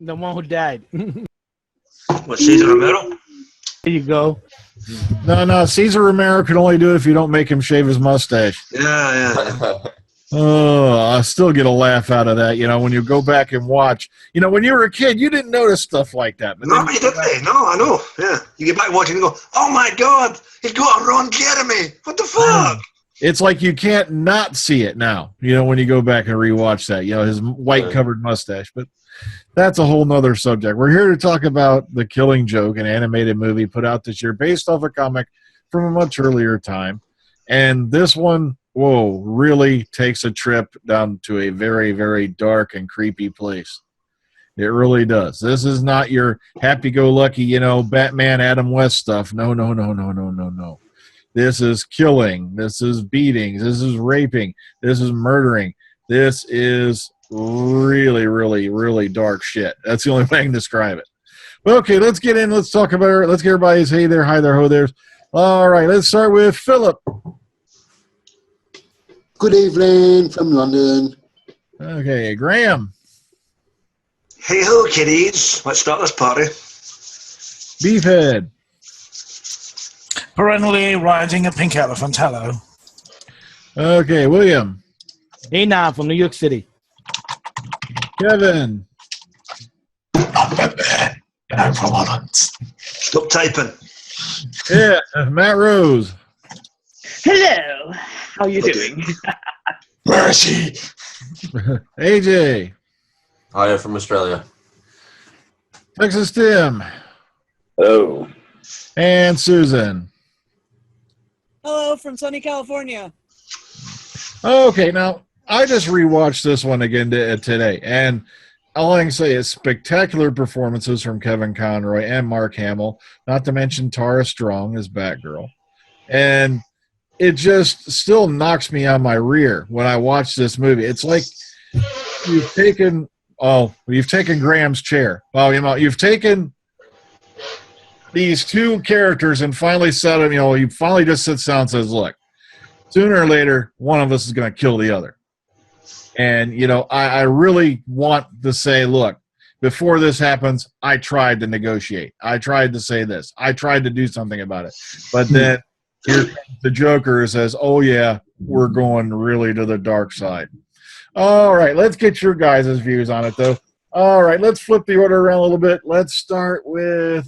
The one who died. What, Cesar Romero? There you go. No, Cesar Romero can only do it if you don't make him shave his mustache. Yeah. Oh, I still get a laugh out of that. When you go back and watch, when you were a kid, you didn't notice stuff like that. But No, you didn't. No, I know. Yeah. You get back watching and go, oh my God, he's got a Ron Jeremy. What the fuck? It's like you can't not see it now, when you go back and rewatch that, his white covered mustache. But that's a whole nother subject. We're here to talk about The Killing Joke, an animated movie put out this year based off a comic from a much earlier time. And this one, really takes a trip down to a very, very dark and creepy place. It really does. This is not your happy-go-lucky, Batman, Adam West stuff. No. This is killing. This is beating. This is raping. This is murdering. This is really, really, really dark shit. That's the only way I can describe it. But okay, let's get in. Let's talk about it. Let's get everybody's hey there, hi there, ho there's. All right, let's start with Philip. Good evening from London. Okay, Graham. Hey ho, kiddies. Let's start this party. Beefhead. Perennially riding a pink elephant. Hello. Okay, William. Dana from New York City. Kevin. I'm from Holland. Stop typing. Yeah, Matt Rose. Hello. How are you doing? Mercy. AJ. Hi, from Australia. Texas Tim. Hello. And Susan. Hello from sunny California. Okay, now I just rewatched this one again today, and all I can say is spectacular performances from Kevin Conroy and Mark Hamill, not to mention Tara Strong as Batgirl. And it just still knocks me on my rear when I watch this movie. It's like you've taken Graham's chair. Well, you've taken these two characters and finally said them, you finally just sits down and says, look, sooner or later, one of us is going to kill the other. And, I really want to say, look, before this happens, I tried to negotiate. I tried to say this. I tried to do something about it. But then here comes the Joker who says, oh, yeah, we're going really to the dark side. All right, let's get your guys' views on it, though. All right, let's flip the order around a little bit. Let's start with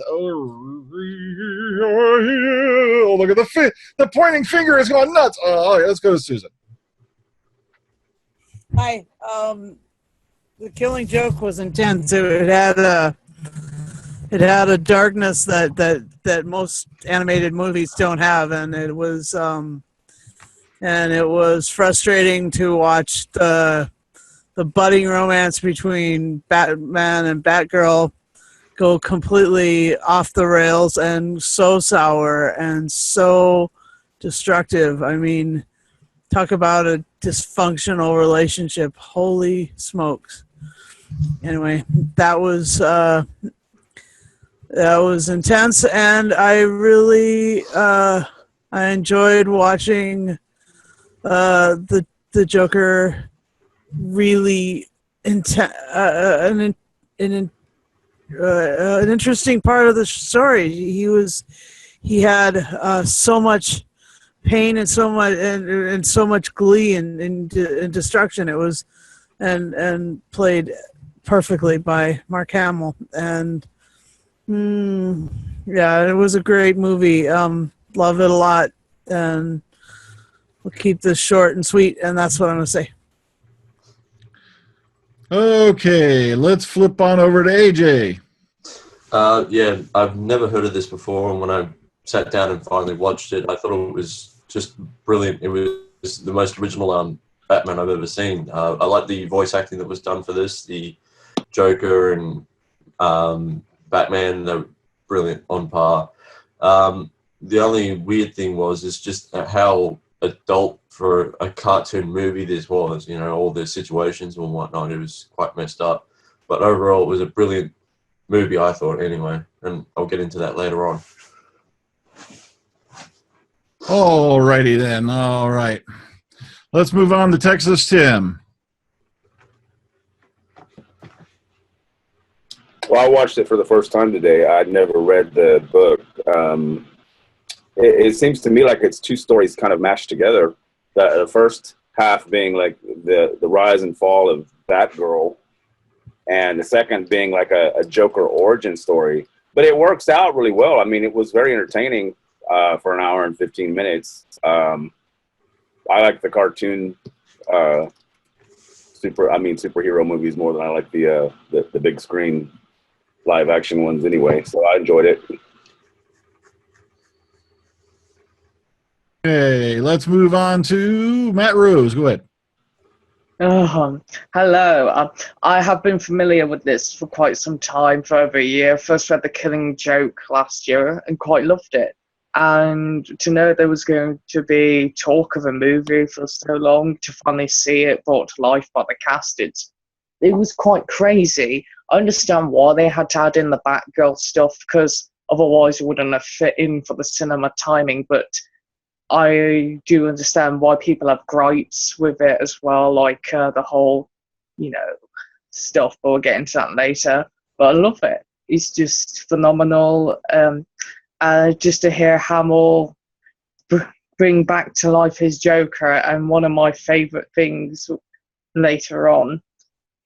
look at the pointing finger is going nuts. Oh, yeah, let's go to Susan. Hi. The Killing Joke was intense. It had a darkness that most animated movies don't have, and it was frustrating to watch the budding romance between Batman and Batgirl go completely off the rails and so sour and so destructive. I mean, talk about a dysfunctional relationship. Holy smokes. Anyway, that was intense, and I really I enjoyed watching the Joker really an interesting part of the story. He had so much pain and so much glee and destruction. It was and played perfectly by Mark Hamill, and it was a great movie. Love it a lot, and we'll keep this short and sweet, and that's what I'm going to say. Okay, let's flip on over to AJ. Yeah, I've never heard of this before, and when I sat down and finally watched it, I thought it was just brilliant. It was the most original Batman I've ever seen. I like the voice acting that was done for this. The Joker and Batman, they're brilliant on par. The only weird thing is just how adult for a cartoon movie this was, all the situations and whatnot. It was quite messed up. But overall, it was a brilliant movie, I thought, anyway. And I'll get into that later on. All righty then. All right. Let's move on to Texas Tim. Well, I watched it for the first time today. I'd never read the book. It seems to me like it's two stories kind of mashed together. The first half being like the rise and fall of Batgirl, and the second being like a Joker origin story. But it works out really well. I mean, it was very entertaining for an hour and 15 minutes. I like the cartoon superhero movies more than I like the big screen live action ones anyway. So I enjoyed it. Okay, let's move on to Matt Rose. Go ahead. Hello. I have been familiar with this for quite some time, for over a year. First read The Killing Joke last year and quite loved it. And to know there was going to be talk of a movie for so long, to finally see it brought to life by the cast, it was quite crazy. I understand why they had to add in the Batgirl stuff, because otherwise it wouldn't have fit in for the cinema timing, but I do understand why people have gripes with it as well, like the whole, stuff, but we'll get into that later. But I love it. It's just phenomenal. Just to hear Hamill bring back to life his Joker, and one of my favourite things later on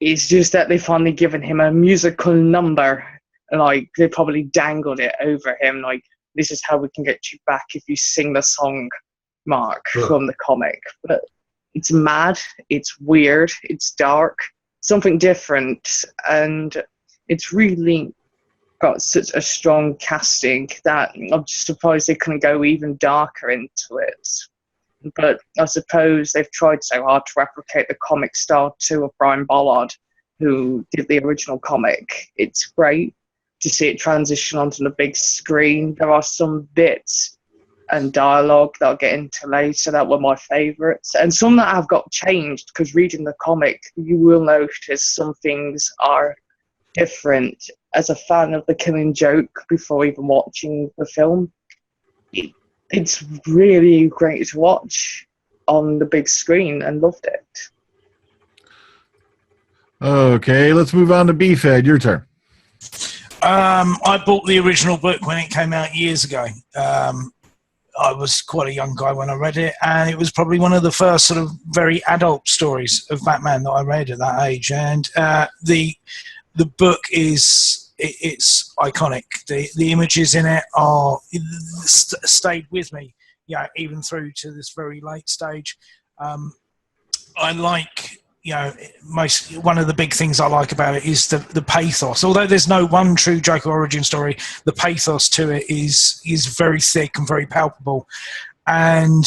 is just that they've finally given him a musical number. Like, they probably dangled it over him, like, this is how we can get you back if you sing the song, Mark, from the comic. But it's mad, it's weird, it's dark, something different, and it's really got such a strong casting that I'm just surprised they couldn't go even darker into it. But I suppose they've tried so hard to replicate the comic style too of Brian Bollard, who did the original comic. It's great to see it transition onto the big screen. There are some bits and dialogue that I'll get into later that were my favourites, and some that have got changed, because reading the comic you will notice some things are different. As a fan of The Killing Joke before even watching the film, it's really great to watch on the big screen, and loved it. Okay, let's move on to Beefhead. Your turn. I bought the original book when it came out years ago. I was quite a young guy when I read it, and it was probably one of the first sort of very adult stories of Batman that I read at that age. And the book it's iconic. The images in it are stayed with me, even through to this very late stage. I like. One of the big things I like about it is the pathos. Although there's no one true Joker origin story, the pathos to it is very thick and very palpable. And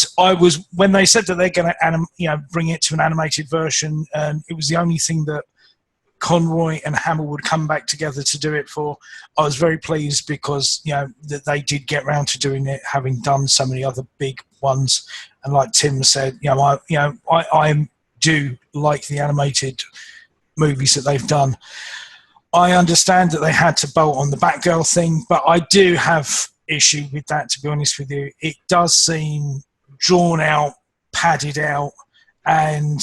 when they said that they're going to bring it to an animated version, and it was the only thing that Conroy and Hamill would come back together to do it for, I was very pleased, because that they did get round to doing it, having done so many other big ones. And like Tim said, I do like the animated movies that they've done. I understand that they had to bolt on the Batgirl thing, but I do have issue with that, to be honest with you. It does seem drawn out, padded out, and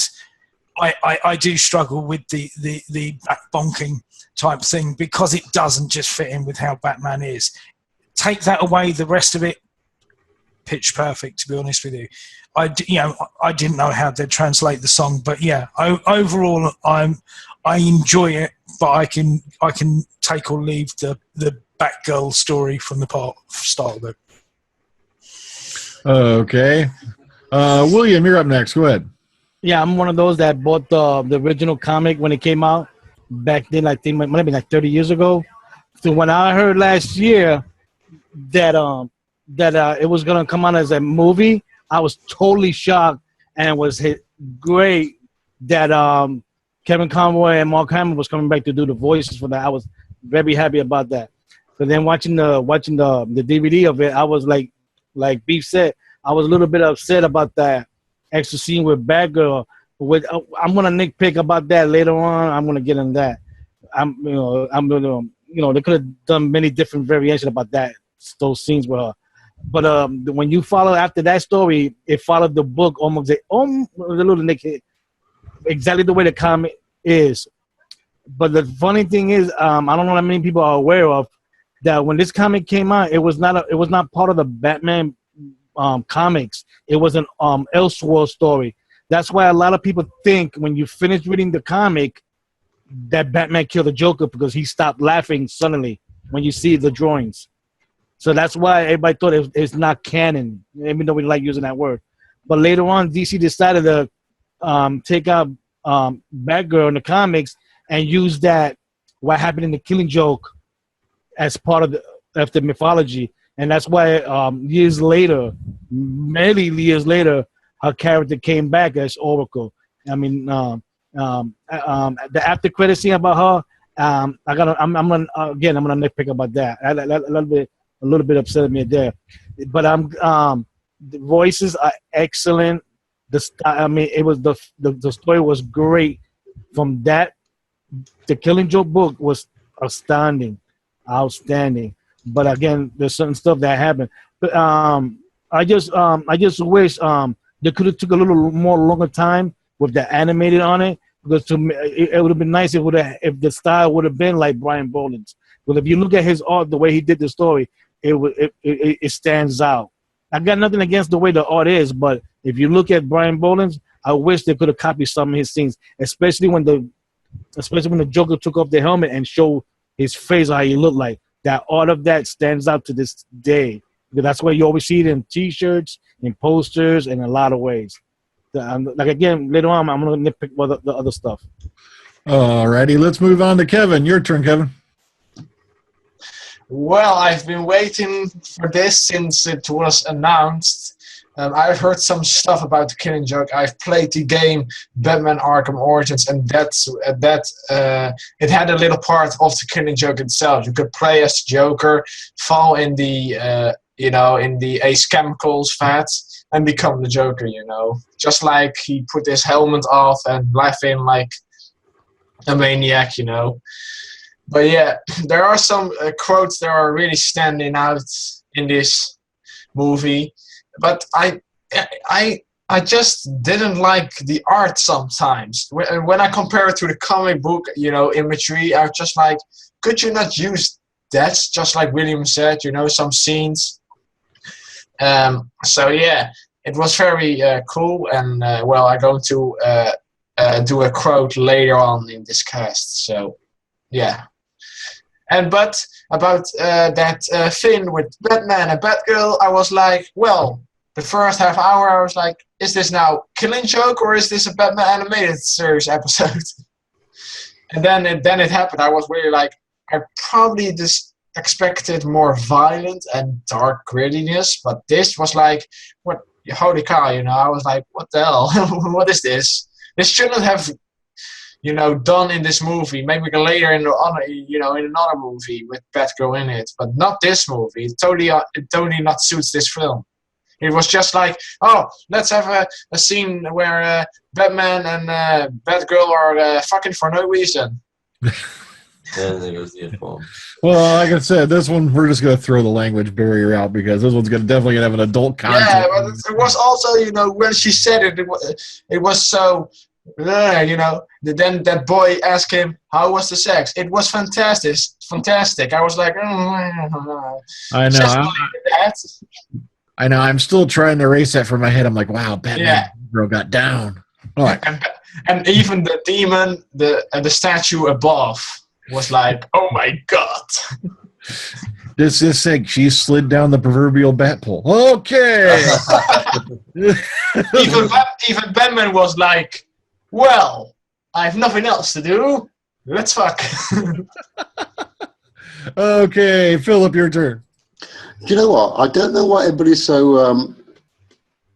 I do struggle with the back bonking type thing, because it doesn't just fit in with how Batman is. Take that away, the rest of it, pitch perfect, to be honest with you. I didn't know how to translate the song, but overall I enjoy it, but I can take or leave the Batgirl story from the start of it. Okay, William, you're up next. Go ahead. Yeah, I'm one of those that bought the original comic when it came out back then. I think it might have been like 30 years ago. So when I heard last year that it was gonna come out as a movie, I was totally shocked, and it was great that Kevin Conroy and Mark Hamill was coming back to do the voices for that. I was very happy about that. But then watching the DVD of it, I was like Beef said, I was a little bit upset about that extra scene with Batgirl. I'm gonna nitpick about that later on. I'm gonna get in that. They could have done many different variations about those scenes with her. But when you follow after that story, it followed the book almost a little nick, exactly the way the comic is. But the funny thing is, I don't know how many people are aware of that when this comic came out, it was not part of the Batman comics. It was an Elseworld story. That's why a lot of people think when you finish reading the comic that Batman killed the Joker because he stopped laughing suddenly when you see the drawings. So that's why everybody thought it's not canon, even though we like using that word. But later on, DC decided to take out Batgirl in the comics and use that what happened in the Killing Joke as part of the mythology, and that's why years later, many years later, her character came back as Oracle. I mean, the after credit scene about her, I'm gonna nitpick about that. A little bit upset at me there, but the voices are excellent. It was the story was great. From that, the Killing Joke book was outstanding. But again, there's certain stuff that happened. But I just wish they could have took a little more longer time with the animated on it, because to me, it would have been nice if the style would have been like Brian Boland's. But if you look at his art, the way he did the story, it stands out. I got nothing against the way the art is, but if you look at Brian Boland's, I wish they could have copied some of his scenes, especially when the Joker took off the helmet and showed his face, how he looked like. That art of that stands out to this day. Because that's why you always see it in T-shirts, in posters, in a lot of ways. Like again, later on, I'm going to nitpick the other stuff. All righty, let's move on to Kevin. Your turn, Kevin. Well, I've been waiting for this since it was announced. I've heard some stuff about the Killing Joke. I've played the game Batman Arkham Origins, and it had a little part of the Killing Joke itself. You could play as the Joker, fall in the Ace Chemicals vat, and become the Joker. Just like he put his helmet off and laughing like a maniac. But yeah, there are some quotes that are really standing out in this movie. But I just didn't like the art sometimes. When I compare it to the comic book, imagery, I was just like, could you not use that? Just like William said, some scenes. So yeah, it was very cool. And I'm going to do a quote later on in this cast. So yeah. But about that thing with Batman and Batgirl, I was like, well, the first half hour I was like, is this now Killing Joke or is this a Batman animated series episode? And then it happened. I was really like, I probably just expected more violent and dark grittiness, but this was like, what? Holy cow! I was like, what the hell? What is this? This shouldn't have. Done in this movie, maybe later in another movie with Batgirl in it, but not this movie. It totally not suits this film. It was just like, oh, let's have a scene where Batman and Batgirl are fucking for no reason. Yeah, there goes the inform. Well, like I said, this one we're just going to throw the language barrier out because this one's definitely gonna have an adult content. Yeah, but it was also, when she said it was so. Then that boy asked him, how was the sex? It was fantastic. I was like, I know. I know. I'm still trying to erase that from my head. I'm like, wow, Batman girl got down. All right. And even the demon, the statue above was like, oh my god. This is sick. She slid down the proverbial bat pole. Okay. even Batman was like, well, I have nothing else to do. Let's fuck. Okay, Philip, your turn. Do you know what? I don't know why everybody's so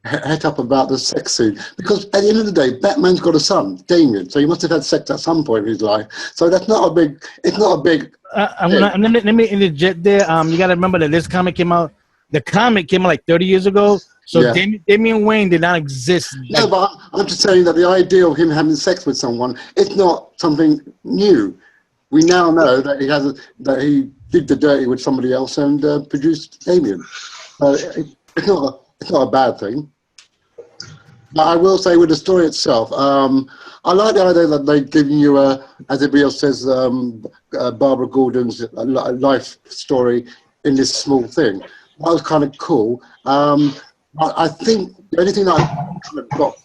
het up about the sex scene. Because at the end of the day, Batman's got a son, Damien. So he must have had sex at some point in his life. So that's not a big. It's not a big. Let me interject there. You got to remember that this comic came out. The comic came out like 30 years ago. So Damian Wayne did not exist. No, but I'm just saying that the idea of him having sex with someone, it's not something new. We now know that he did the dirty with somebody else and produced Damien. It's not a bad thing. But I will say with the story itself, I like the idea that they've given you as everybody else says, Barbara Gordon's life story in this small thing. That was kind of cool. I think the only thing that I got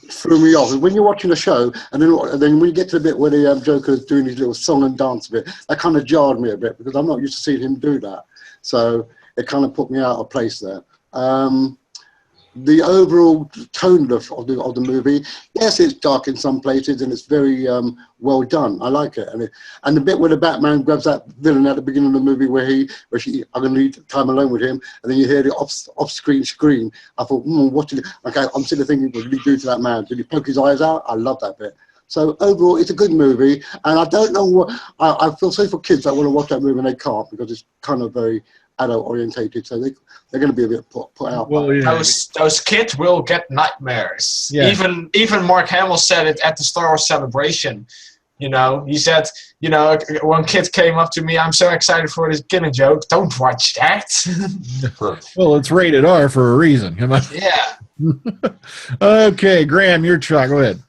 threw me off is when you're watching a show, and then when you get to the bit where the Joker is doing his little song and dance bit, that kind of jarred me a bit because I'm not used to seeing him do that. So it kind of put me out of place there. The overall tone of the movie, yes, it's dark in some places and it's very well done. I like it. And the bit where the Batman grabs that villain at the beginning of the movie where she, I'm going to need time alone with him, and then you hear the off-screen scream. I thought, okay, I'm sitting there thinking, what did he do to that man? Did he poke his eyes out? I love that bit. So overall, it's a good movie, and I don't know what I feel sorry for kids that want to watch that movie and they can't because it's kind of very adult orientated, so they're going to be a bit put out. Well, yeah. Those kids will get nightmares. Yeah. Even Mark Hamill said it at the Star Wars celebration. You know, he said, you know, one kid came up to me, I'm so excited for this Killing Joke. Don't watch that. Well, it's rated R for a reason. Come on. Yeah. Okay, Graham, your try. Go ahead.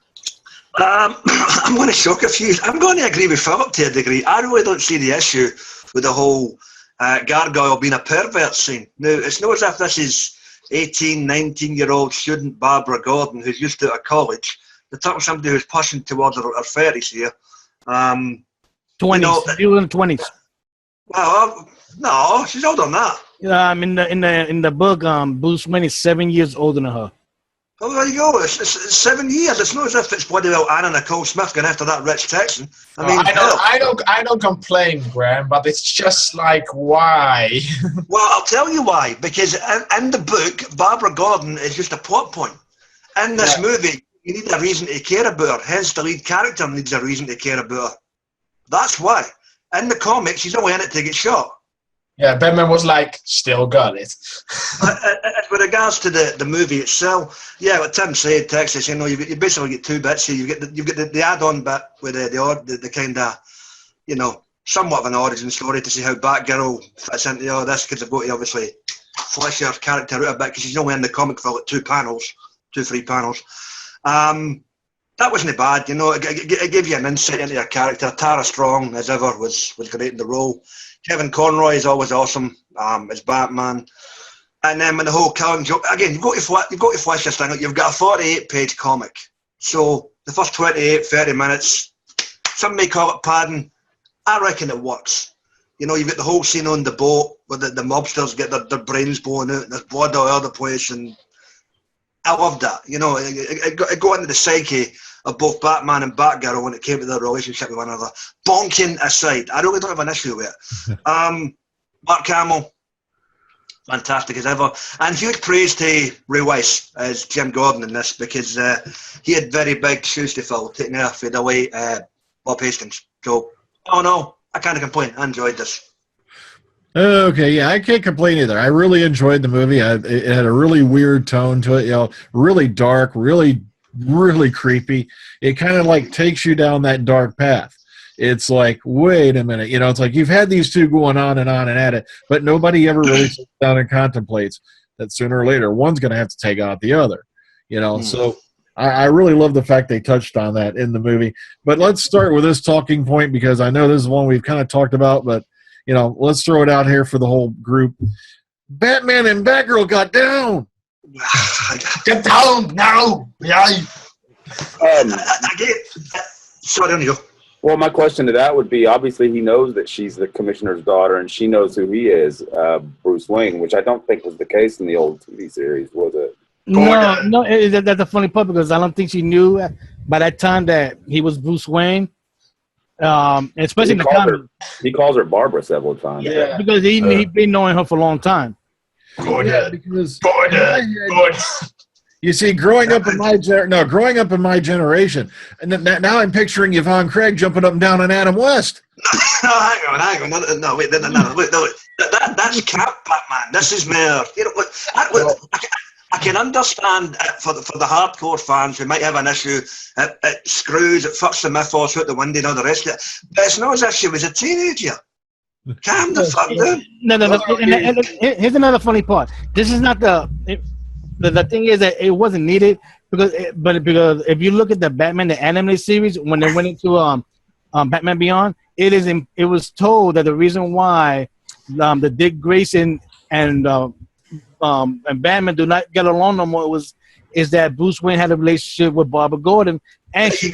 I'm going to shock a few. I'm going to agree with Philip to a degree. I really don't see the issue with the whole Gargoyle being a pervert scene. Now, it's not as if this is 18, 19-year-old student Barbara Gordon who's used to it at college. They're talking to somebody who's pushing towards her 30s here. 20s. You know, Still in 20s. Well, no, she's older than that. In the book, Bruce Wayne is 7 years older than her. Well, there you go. It's 7 years. It's not as if it's bloody well Anna Nicole Smith going after that rich Texan. I mean, I don't complain, Graham, but it's just like, why? Well, I'll tell you why. Because in the book, Barbara Gordon is just a plot point. In this movie, you need a reason to care about her. Hence, the lead character needs a reason to care about her. That's why. In the comics, she's only in it to get shot. Yeah, Batman was like, still got it. With regards to the movie itself, yeah, what Tim said, Texas, you know, you basically get two bits here. You get the add-on bit with the kind of, you know, somewhat of an origin story to see how Batgirl fits into all this, because they've got to obviously flesh her character out a bit, because she's only in the comic for like 3 panels. That wasn't bad, you know. It gave you an insight into her character. Tara Strong, as ever, was great in the role. Kevin Conroy is always awesome as Batman. And then with the whole Killing Joke, again, you've got to flesh this thing out. You've got a 48-page comic. So the first 28, 30 minutes, some may call it padding. I reckon it works. You know, you've got the whole scene on the boat where the mobsters get their brains blown out and there's blood all over the place. And I loved that. You know, it got into the psyche of both Batman and Batgirl when it came to their relationship with one another. Bonking aside, I really don't have an issue with it. Mark Hamill, fantastic as ever. And huge praise to Ray Weiss as Jim Gordon in this, because he had very big shoes to fill, taking off the way Bob Hastings. So, no, I can't complain. I enjoyed this. Okay, yeah, I can't complain either. I really enjoyed the movie. It had a really weird tone to it, you know, really dark, really creepy. It kind of like takes you down that dark path. It's like, wait a minute, you know, it's like you've had these two going on and at it, but nobody ever really sits down and contemplates that sooner or later one's going to have to take out the other, you know. So I really love the fact they touched on that in the movie. But let's start with this talking point, because I know this is one we've kind of talked about, but, you know, let's throw it out here for the whole group. Batman and Batgirl got down. Get down now! Yeah. Sorry, on you go. Well, my question to that would be, obviously he knows that she's the commissioner's daughter and she knows who he is, Bruce Wayne, which I don't think was the case in the old TV series, was it? No, that's a funny part, because I don't think she knew by that time that he was Bruce Wayne. Especially in the comics. He calls her Barbara several times. Yeah, because he'd been knowing her for a long time. Good. You see, growing up in my generation, and now I'm picturing Yvonne Craig jumping up and down on Adam West. No, hang on. No, wait, that's Cap Batman. This is mere. You know, I can understand for the hardcore fans who might have an issue. It screws, it fucks the mythos out the window and all the rest of it. But it's not as if she was a teenager. Calm the fuck down. No. Here's another funny part. This is not the thing is that it wasn't needed, because if you look at the Batman the animated series when they went into Batman Beyond, it was told that the reason why the Dick Grayson and Batman do not get along no more is that Bruce Wayne had a relationship with Barbara Gordon, and she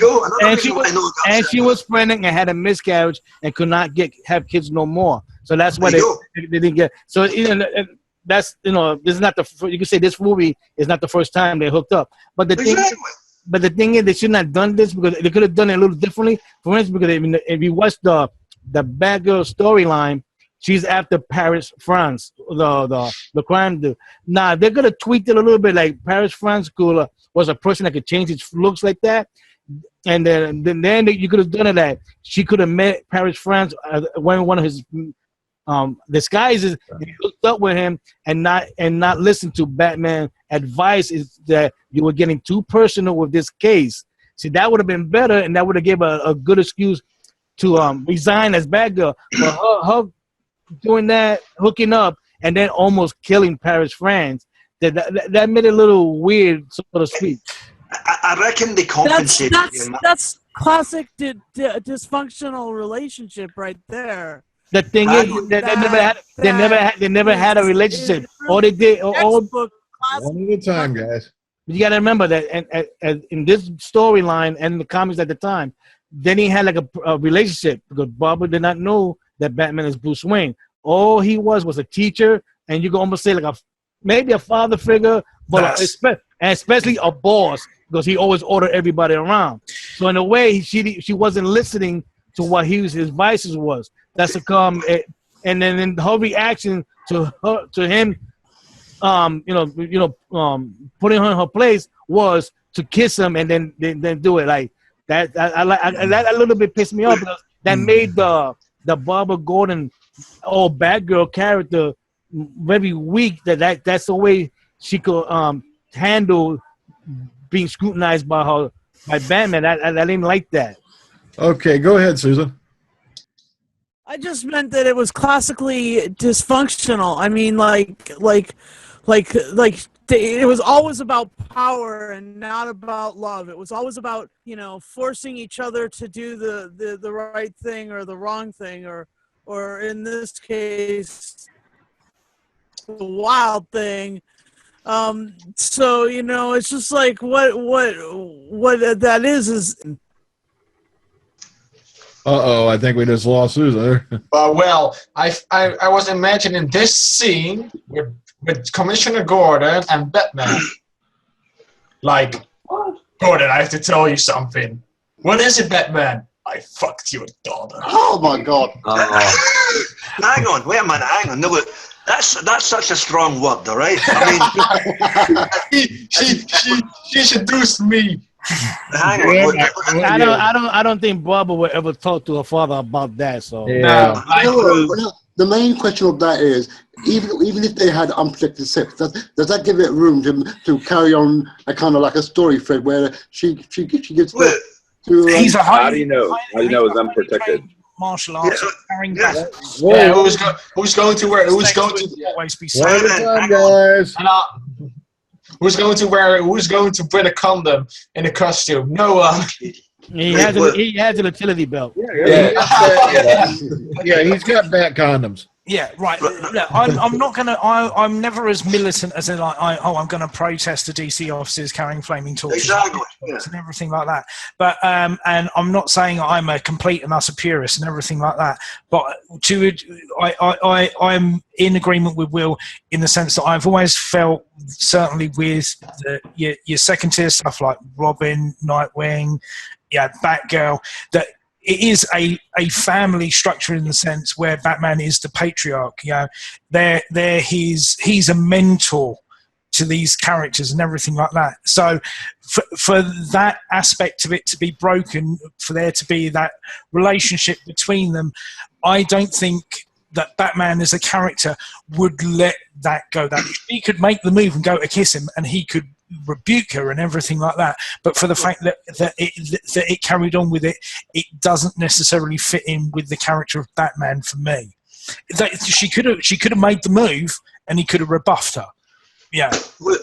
was pregnant and had a miscarriage and could not have kids no more. So that's why they didn't get. So that's this is not you can say this movie is not the first time they hooked up, but the thing is they shouldn't have done this because they could have done it a little differently. For instance, because if you watch the Batgirl storyline, she's after Paris, France, the crime dude. Now they're gonna tweak it a little bit, like Paris, France was a person that could change his looks like that, and then you could have done it that she could have met Paris, France, wearing one of his disguises, and hooked up with him, and not listen to Batman advice. Is that you were getting too personal with this case? See, that would have been better, and that would have gave a good excuse to resign as Batgirl. But her doing that, hooking up, and then almost killing Paris, France, that made it a little weird, so to speak. I reckon they compensated. That's classic dysfunctional relationship right there. The thing is, they never had a relationship. All they did, one at a time, guys. You got to remember that, and in this storyline and in the comics at the time, then he had like a relationship because Barbara did not know that Batman is Bruce Wayne. All he was a teacher, and you can almost say like maybe a father figure, but especially a boss because he always ordered everybody around. So in a way, she wasn't listening to what his vices was. That's a come, and then in her reaction to him, putting her in her place was to kiss him and then do it like that. That a little bit pissed me off because that made the Barbara Gordon Batgirl character very weak. That's the way she could handle being scrutinized by Batman. I didn't like that. Okay, go ahead, Susan. I just meant that it was classically dysfunctional. I mean, like it was always about power and not about love. It was always about forcing each other to do the right thing or the wrong thing, or in this case, the wild thing. So it's just like what that is. I think we just lost Susan. Well, I was imagining this scene with Commissioner Gordon and Batman. Like, Gordon, I have to tell you something. What is it, Batman? I fucked your daughter. Oh my God! Hang on, wait a minute, hang on. No, but that's such a strong word, all right? I mean, she seduced me. Hang on. I don't think Barbara would ever talk to her father about that. So the main question of that is, even if they had unprotected sex, does that give it room to carry on a kind of like a story thread where she gives birth to? How do you know? How do you know it's unprotected? Martial arts, carrying who's going to wear? Who's going to always be silent, guys? Who's going to put a condom in a costume? No one. He has a utility belt. Yeah, he's got bat condoms. Yeah, right. Look, I'm not gonna. I'm never as militant as in like. I'm going to protest the DC officers carrying flaming torches and everything like that. But and I'm not saying I'm a complete and utter purist and everything like that. But I'm in agreement with Will in the sense that I've always felt, certainly with your second tier stuff like Robin, Nightwing, Batgirl, that it is a family structure in the sense where Batman is the patriarch. He's a mentor to these characters and everything like that. So for that aspect of it to be broken, for there to be that relationship between them, I don't think that Batman as a character would let that go. That he could make the move and go to kiss him, and he could rebuke her and everything like that. But for the fact that it carried on with it, it doesn't necessarily fit in with the character of Batman for me. That she could have made the move, and he could have rebuffed her. Yeah. Well,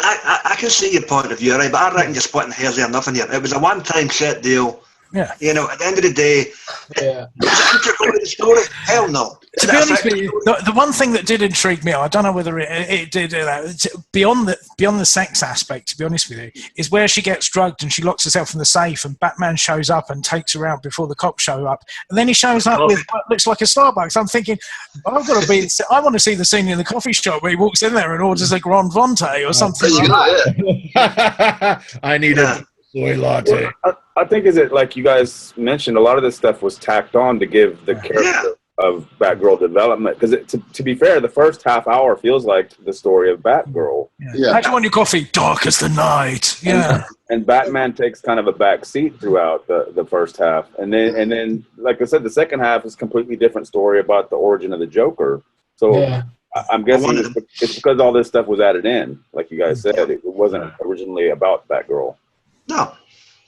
I can see your point of view, right? But I reckon you're splitting hairs there, nothing here. It was a one-time set deal. Yeah. You know, at the end of the day, Yeah. is it integral to the story? Hell no. To be honest with you, the one thing that did intrigue me, I don't know whether it did beyond the sex aspect, to be honest with you, is where she gets drugged and she locks herself in the safe, and Batman shows up and takes her out before the cops show up, and then he shows up with what looks like a Starbucks. I'm thinking, I want to see the scene in the coffee shop where he walks in there and orders a Grand Vente or something like that. I need a soy latte. Well, I think is it like you guys mentioned, a lot of this stuff was tacked on to give the character of Batgirl development. Because to be fair, the first half hour feels like the story of Batgirl. Yeah. How do you want your coffee? Dark as the night. Yeah. And Batman takes kind of a back seat throughout the first half, and then like I said, the second half is a completely different story about the origin of the Joker. So I'm guessing it's because all this stuff was added in, like you guys said. It wasn't originally about Batgirl. No.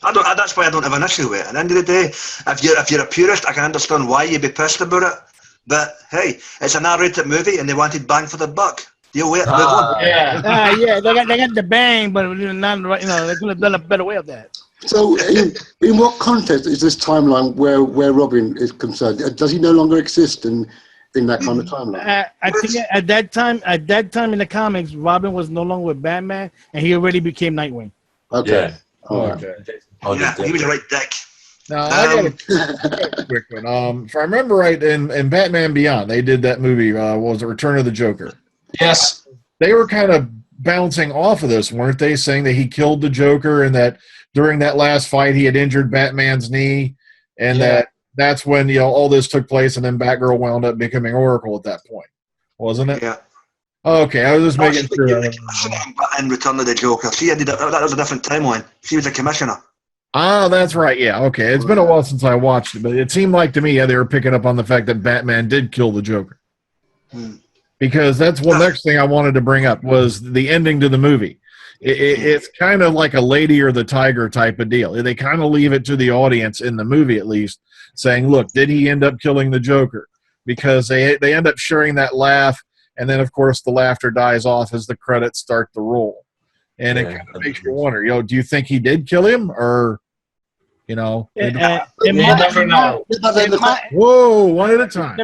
That's why I don't have an issue with it. At the end of the day, if you're a purist, I can understand why you'd be pissed about it. But hey, it's an R-rated movie, and they wanted bang for the buck. Deal with it. Move on. Yeah, they got the bang, but not right. You know, they could have done a better way of that. So, in what context is this timeline where Robin is concerned? Does he no longer exist in that kind of timeline? I think at that time in the comics, Robin was no longer with Batman, and he already became Nightwing. Okay. Yeah. Okay. Yeah, he was a right dick. Now, I got a quick one. If I remember right, in Batman Beyond, they did that movie, was it Return of the Joker? Yes. They were kind of bouncing off of this, weren't they? Saying that he killed the Joker and that during that last fight he had injured Batman's knee, and that's when all this took place, and then Batgirl wound up becoming Oracle at that point, wasn't it? Yeah. Okay, I was just making sure. And Return of the Joker. That was a different timeline. She was a commissioner. Ah, that's right. Yeah, okay. It's been a while since I watched it, but it seemed like to me, they were picking up on the fact that Batman did kill the Joker. Because that's one next thing I wanted to bring up was the ending to the movie. It's kind of like a Lady or the Tiger type of deal. They kind of leave it to the audience, in the movie at least, saying, look, did he end up killing the Joker? Because they end up sharing that laugh, and then, of course, the laughter dies off as the credits start to roll. And it kind of makes you wonder, do you think he did kill him, or... You never know. Whoa, one at a time.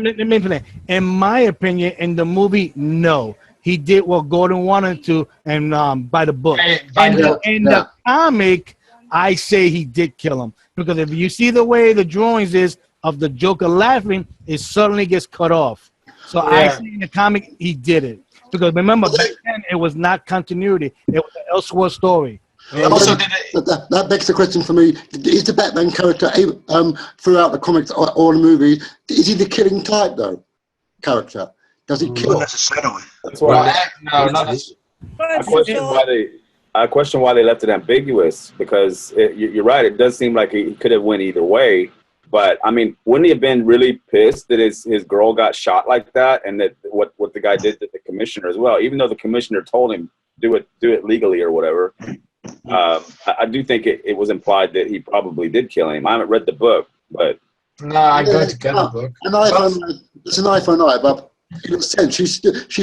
In my opinion, in the movie, no. He did what Gordon wanted to, and by the book. In the comic, I say he did kill him. Because if you see the way the drawings is of the Joker laughing, it suddenly gets cut off. So I say in the comic, he did it. Because remember, back then, it was not continuity. It was an Elseworld story. That begs the question for me: is the Batman character throughout the comics or the movie? Is he the killing type though? Character? Does he kill? Not necessarily. That's why. I question why they left it ambiguous, because you're right. It does seem like he could have went either way. But I mean, wouldn't he have been really pissed that his girl got shot like that, and that what the guy did to the commissioner as well? Even though the commissioner told him do it legally or whatever. I do think it was implied that he probably did kill him. I haven't read the book, but no, I'm going to get the book. It's an eye for an eye, but in a sense, she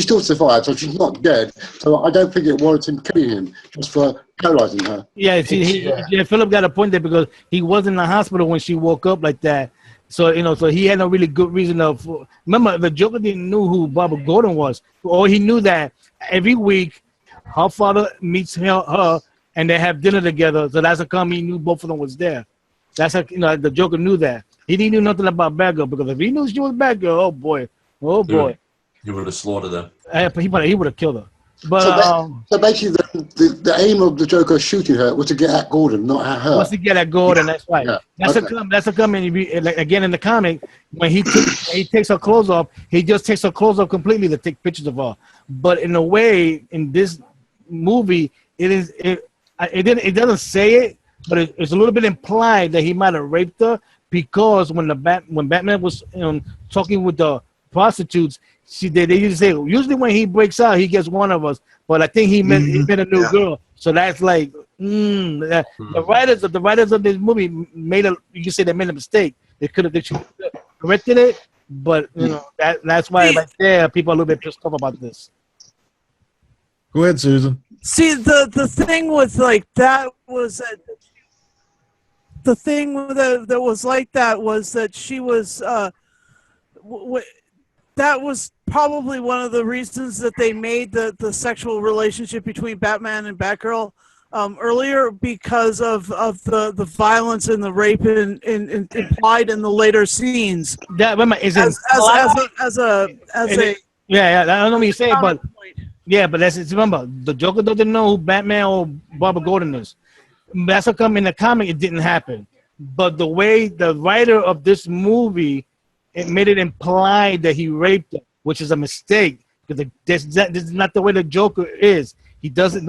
still survived, so she's not dead. So I don't think it warrants him killing him just for paralyzing her. Yeah, Philip got a point there, because he was in the hospital when she woke up like that. So so he had no really good reason to. Remember, the Joker didn't know who Barbara Gordon was, or he knew that every week her father meets her. And they have dinner together, so that's how come he knew both of them was there. That's how the Joker knew that. He didn't know nothing about Batgirl, because if he knew she was Batgirl, oh boy, he would have slaughtered her. He would have killed her. But so basically, the aim of the Joker shooting her was to get at Gordon, not at her. Was to get at Gordon. That's right. Yeah. That's a come. Again in the comic, when he takes her clothes off, he just takes her clothes off completely to take pictures of her. But in a way, in this movie, it doesn't say it, but it's a little bit implied that he might have raped her, because when Batman was talking with the prostitutes, they used to say usually when he breaks out he gets one of us, but I think he met a new girl. So that's like the writers of this movie made they made a mistake. They should have corrected it, but that's why right there people are a little bit pissed off about this. Go ahead, Susan. See, the thing with like that was that the thing that was like that was that she was that was probably one of the reasons that they made the sexual relationship between Batman and Batgirl earlier, because of the violence and the rape implied in the later scenes. That remember is As a yeah, I don't know what you say, but counterpoint. yeah, but that's remember the Joker doesn't know who Batman or Barbara Gordon is. That's how come in the comic it didn't happen. But the way the writer of this movie, it made it implied that he raped her, which is a mistake because this is not the way the Joker is. He doesn't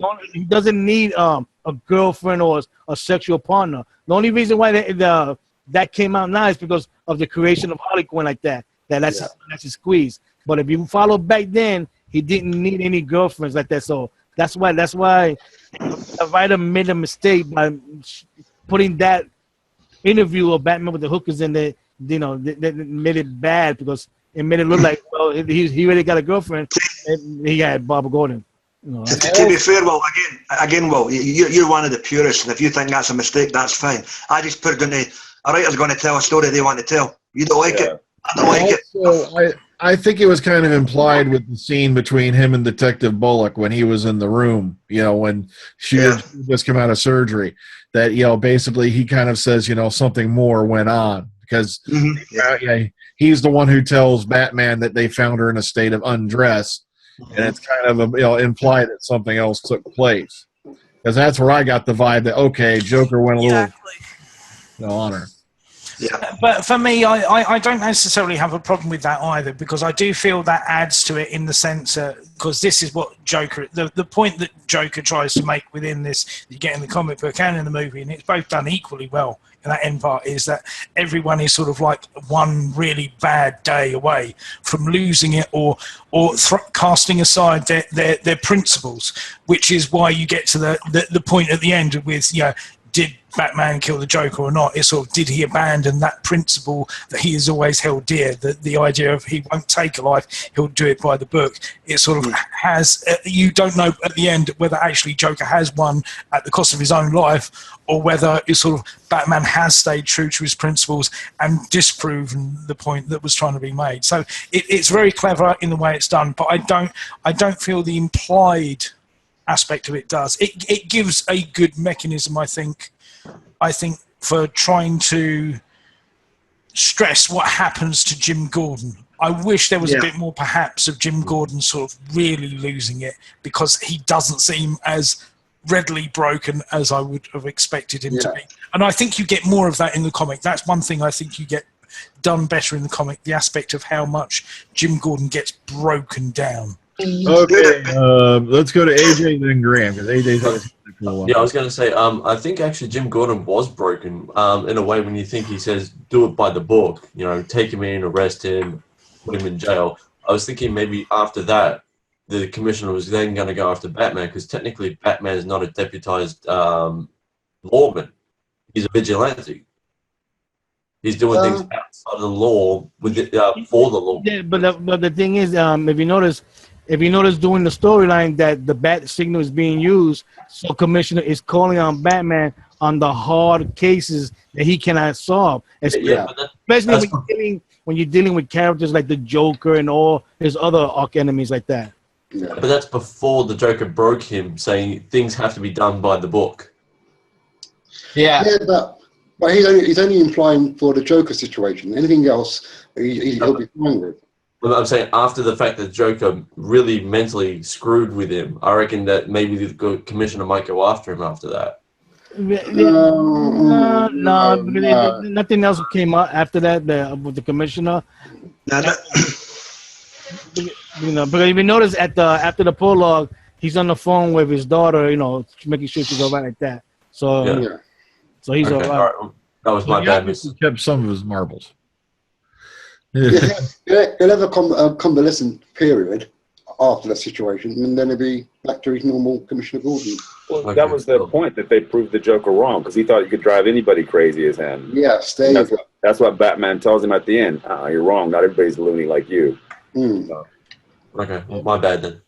need a girlfriend or a sexual partner. The only reason why that came out now is because of the creation of Harley Quinn like that. That's a squeeze. But if you follow back then, he didn't need any girlfriends like that. So that's why the writer made a mistake by putting that interview of Batman with the hookers in there. You know, that made it bad because it made it look like, well, he really got a girlfriend. And he had Barbara Gordon. You know, to be fair, Will, again, Will, you're one of the purists, and if you think that's a mistake, that's fine. I just put it into a writer's going to tell a story they want to tell. You don't like it, I don't like it. I think it was kind of implied with the scene between him and Detective Bullock when he was in the room, you know, when she had just come out of surgery, that, you know, basically he kind of says, you know, something more went on because he's the one who tells Batman that they found her in a state of undress, and it's kind of implied that something else took place. Because that's where I got the vibe that, okay, Joker went a little on her. Yeah. But for me, I don't necessarily have a problem with that either, because I do feel that adds to it in the sense that, because this is what Joker, the point that Joker tries to make within this, you get in the comic book and in the movie, and it's both done equally well in that end part, is that everyone is sort of like one really bad day away from losing it or casting aside their principles, which is why you get to the point at the end with, you know, did Batman kill the Joker or not? It's sort of, did he abandon that principle that he has always held dear? The idea of he won't take a life, he'll do it by the book. It sort of has, you don't know at the end whether actually Joker has won at the cost of his own life, or whether it's sort of Batman has stayed true to his principles and disproven the point that was trying to be made. So it's very clever in the way it's done, but I don't feel the implied aspect of it does. It gives a good mechanism, I think, for trying to stress what happens to Jim Gordon. I wish there was a bit more, perhaps, of Jim Gordon sort of really losing it, because he doesn't seem as readily broken as I would have expected him to be. And I think you get more of that in the comic. That's one thing I think you get done better in the comic, the aspect of how much Jim Gordon gets broken down. Okay, let's go to AJ then Graham, because AJ's I was going to say, I think actually Jim Gordon was broken in a way when you think he says, do it by the book, you know, take him in, arrest him, put him in jail. I was thinking maybe after that, the commissioner was then going to go after Batman, because technically Batman is not a deputized lawman. He's a vigilante. He's doing things outside the law with for the law. Yeah, but the thing is, if you notice during the storyline that the bat signal is being used, so Commissioner is calling on Batman on the hard cases that he cannot solve. Especially when you're dealing with characters like the Joker and all his other arch enemies like that. Yeah. But that's before the Joker broke him, saying things have to be done by the book. Yeah. But he's only implying for the Joker situation. Anything else, he'll be fine with. I'm saying after the fact that Joker really mentally screwed with him, I reckon that maybe the commissioner might go after him after that. No, nothing else came out after that with the commissioner. You know, because if you notice after the prologue, he's on the phone with his daughter, you know, making sure she's all right like that. So, so he's all right. That was my bad miss. He kept some of his marbles. He'll have a convalescent period after that situation, and then he'll be back to his normal Commissioner Gordon. Well, that was the point, that they proved the Joker wrong, because he thought he could drive anybody crazy as him. Yes, that's what Batman tells him at the end. You're wrong. Not everybody's loony like you. Okay, well, my bad then.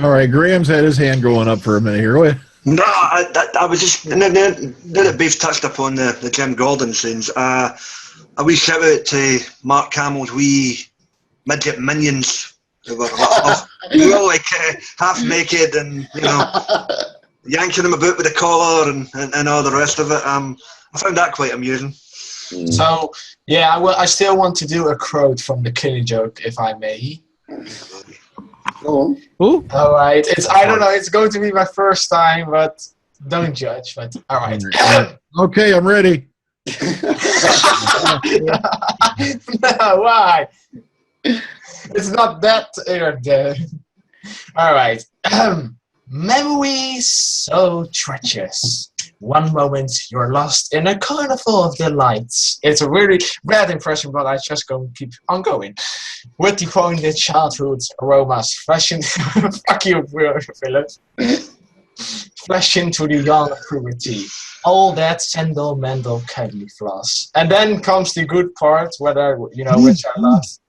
All right, Graham's had his hand going up for a minute here. Go ahead. No, I was just now that Beef touched upon the Jim Gordon scenes. A wee shout out to Mark Hamill's wee midget minions who were like half naked and yanking them about with the collar and all the rest of it. I found that quite amusing. So yeah, I still want to do a quote from the Killing Joke, if I may. Go on. Who? All right, I don't know. It's going to be my first time, but don't judge. But all right. Okay, I'm ready. No, why? It's not that weird. All right. Memories so treacherous. One moment you're lost in a carnival of delights. It's a really bad impression, but I just going to keep on going. With the pointed childhood aromas flashing, fuck you, Philip. Flash into the young puberty. All that sentimental candy floss. And then comes the good part, which I lost.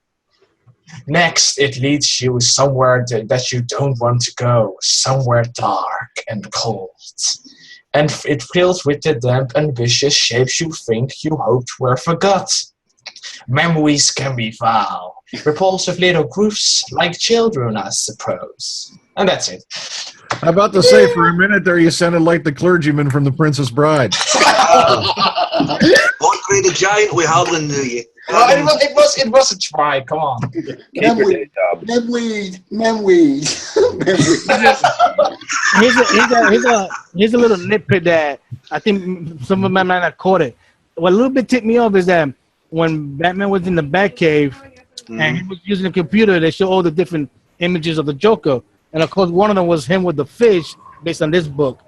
Next, it leads you somewhere that you don't want to go. Somewhere dark and cold. And it fills with the damp and vicious shapes you think you hoped were forgot. Memories can be foul. Repulsive little grooves like children, I suppose. And that's it. I'm about to say, for a minute there, you sounded like the clergyman from The Princess Bride. Andre the Giant, we hardly knew you. It was a try. Come on. Memories. Here's a little nitpick that I think some of my might not caught it. What a little bit tipped me off is that when Batman was in the Batcave and he was using the computer, they show all the different images of the Joker. And of course, one of them was him with the fish, based on this book.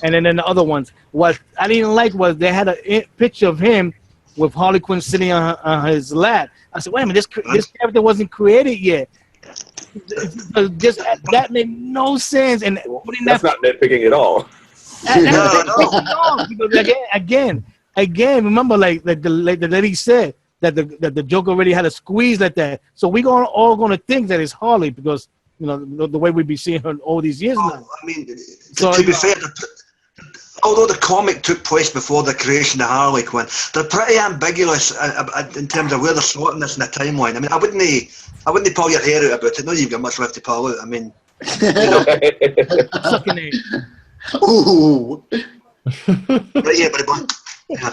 And then the other ones, what I didn't like was they had a picture of him with Harley Quinn sitting on his lap. I said, wait a minute, this character wasn't created yet. That made no sense. And that's not nitpicking at all. No. Because again, remember, like the lady said that the Joker already had a squeeze like that. So we all gonna think that it's Harley because the way we be seeing her all these years now. I mean, to be fair, although the comic took place before the creation of Harley Quinn, they're pretty ambiguous in terms of where they're sorting this in the timeline. I mean, I wouldn't pull your hair out about it. No, you've got much left to pull out. I mean, sucking it. Ooh. Right here, buddy boy. Yeah.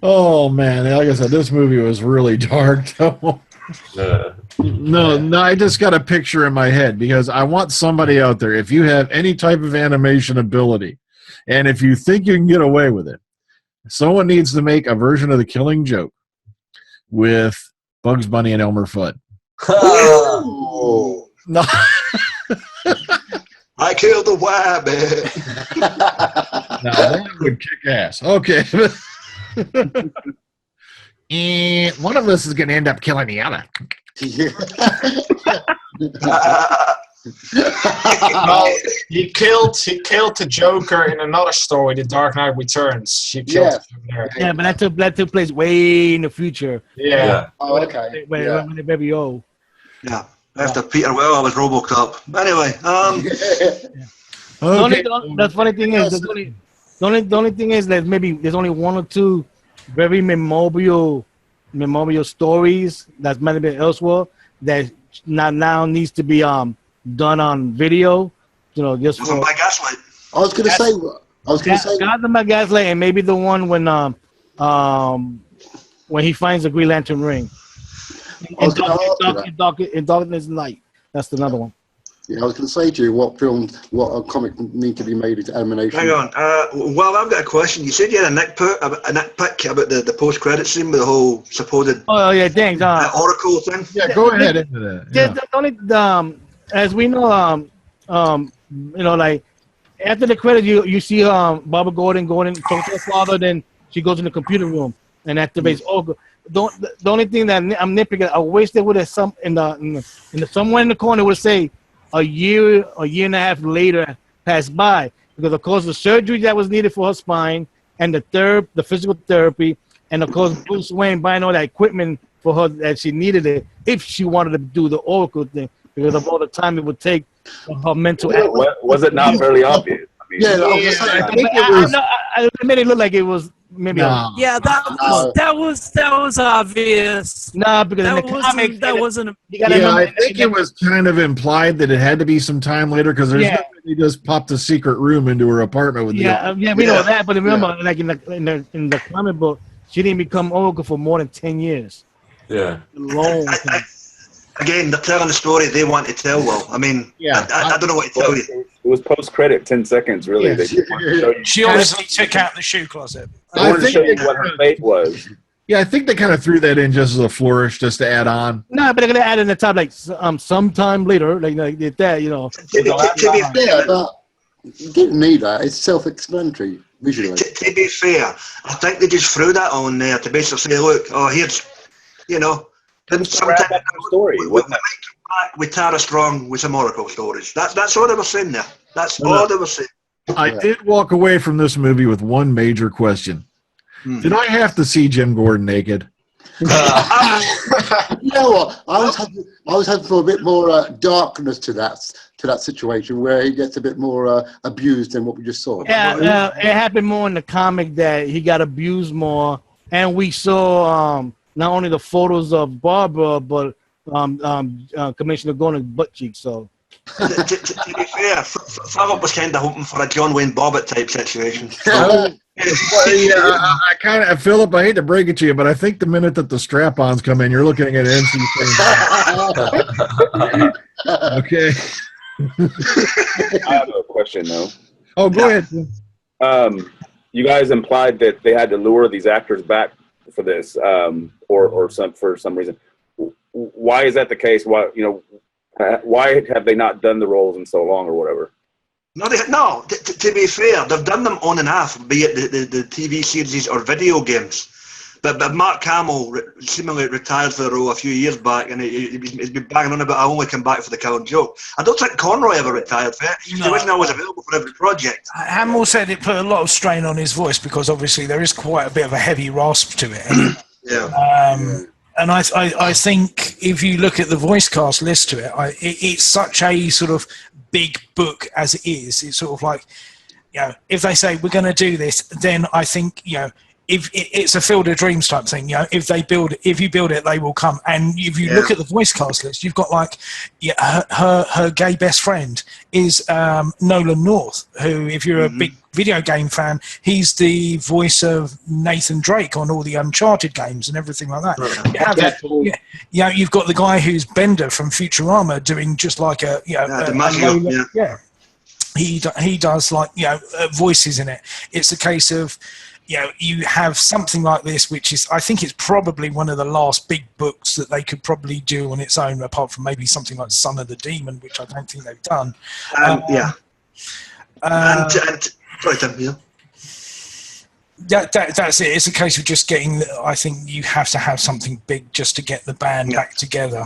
Oh man! Like I said, this movie was really dark. No, I just got a picture in my head because I want somebody out there. If you have any type of animation ability, and if you think you can get away with it, someone needs to make a version of The Killing Joke with Bugs Bunny and Elmer Fudd. Oh. No. I killed the rabbit. Now that would kick ass. Okay. And one of us is going to end up killing the other. Well, he killed the Joker in another story, The Dark Knight Returns. He killed him there. Yeah, but that took place way in the future. Yeah. Oh, okay. When they're very old. Yeah. After Peter Weller was RoboCop. Anyway, Okay. The funny thing is, the only thing is that maybe there's only one or two very memorable stories that might have been elsewhere that now needs to be done on video. Just for by Gaslight. I was going to say. Gotham by Gaslight, and maybe the one when he finds the Green Lantern ring. In Darkness Night. That's another one. Yeah, I was going to say to you, what comic need to be made into animation? Hang on. Well, I've got a question. You said you had a nitpick about the post-credit scene with the whole supposed thanks. Oracle thing. Yeah, go ahead into that. Yeah. The only as we know, like after the credit, you see Barbara Gordon going and talk to her father. Then she goes in the computer room and activates. The only thing that I'm nitpicking, I wish there would have somewhere in the corner would say a year and a half later passed by, because of course the surgery that was needed for her spine and the physical therapy, and of course Bruce Wayne buying all that equipment for her that she needed it if she wanted to do the Oracle thing because of all the time it would take for her mental. Was it not fairly obvious? I mean, I think it was. I made it look like it was maybe. No. Yeah, that was obvious. Nah, because in the comics, that wasn't. You gotta Yeah, remember, I think it was kind of implied that it had to be some time later because there's no way they just popped a secret room into her apartment with we know that, but remember, like in the comic book, she didn't become Oracle for more than 10 years. Yeah. Long time. Again, they're telling the story they want to tell. Well, I mean, I don't know what to tell you. It was post-credit, 10 seconds, really. Yes. They wanted to show you- She obviously took out the shoe closet. they wanted to show you what her fate was. Yeah, I think they kind of threw that in just as a flourish, just to add on. No, but they're gonna add in the top like sometime later, like that, you know. To be fair, but you didn't need that. It's self-explanatory visually. to be fair, I think they just threw that on there to basically say, look, here's, you know, sometimes Story, we wasn't might come back with Tara Strong with some Oracle stories. That's all they were saying there. That's all they were saying. I did walk away from this movie with one major question. Did I have to see Jim Gordon naked? You know what? I was hoping for a bit more darkness to that situation where he gets a bit more abused than what we just saw. Yeah, it happened more in the comic that he got abused more, and we saw not only the photos of Barbara, but Commissioner Gordon's butt cheeks. So. to be fair, Philip was kind of hoping for a John Wayne Bobbitt type situation. I kind of, Philip, I hate to break it to you, but I think the minute that the strap-ons come in, you're looking at NC. Okay. I have a question, though. Oh, go ahead. You guys implied that they had to lure these actors back for this, or for some reason. Why is that the case? Why have they not done the roles in so long, or whatever? No, to be fair, they've done them on and off, be it the TV series or video games. But Mark Hamill seemingly retired for the role a few years back, and he's been banging on about I only come back for the Killing Joke. I don't think Conroy ever retired for it. He wasn't always available for every project. Hamill said it put a lot of strain on his voice because obviously there is quite a bit of a heavy rasp to it. Yeah. And I think if you look at the voice cast list to it, it's such a sort of big book as it is. It's sort of like, if they say we're going to do this, then I think, if it's a Field of Dreams type thing, if you build it, they will come. And if you look at the voice cast list, you've got like, her gay best friend is Nolan North, who, if you're a big video game fan, he's the voice of Nathan Drake on all the Uncharted games and everything like that. You've got the guy who's Bender from Futurama doing just like he does like voices in it. It's a case of you have something like this, which is, I think it's probably one of the last big books that they could probably do on its own, apart from maybe something like Son of the Demon, which I don't think they've done. Sorry, Tim, that's it. It's a case of just getting. I think you have to have something big just to get the band back together.